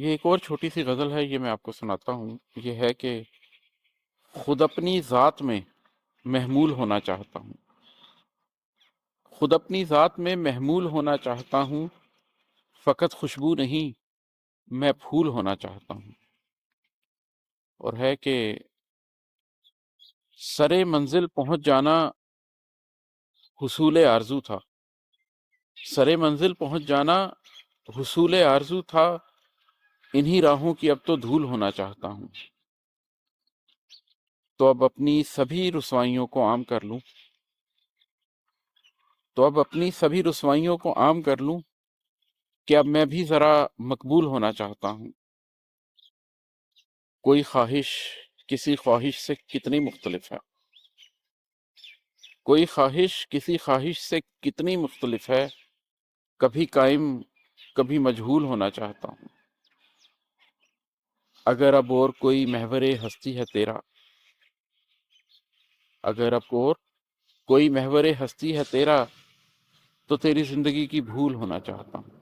یہ ایک اور چھوٹی سی غزل ہے، یہ میں آپ کو سناتا ہوں۔ یہ ہے کہ خود اپنی ذات میں محمول ہونا چاہتا ہوں، خود اپنی ذات میں محمول ہونا چاہتا ہوں، فقط خوشبو نہیں میں پھول ہونا چاہتا ہوں۔ اور ہے کہ سرے منزل پہنچ جانا حصول آرزو تھا، سرے منزل پہنچ جانا حصول آرزو تھا، انہی راہوں کی اب تو دھول ہونا چاہتا ہوں۔ تو اب اپنی سبھی رسوائیوں کو عام کر لوں، تو اب اپنی سبھی رسوائیوں کو عام کر لوں کہ اب میں بھی ذرا مقبول ہونا چاہتا ہوں۔ کوئی خواہش کسی خواہش سے کتنی مختلف ہے، کوئی خواہش کسی خواہش سے کتنی مختلف ہے، کبھی قائم کبھی مجہول ہونا چاہتا ہوں۔ اگر اب اور کوئی محور ہستی ہے تیرا، اگر اب اور کوئی محور ہستی ہے تیرا، تو تیری زندگی کی بھول ہونا چاہتا ہوں۔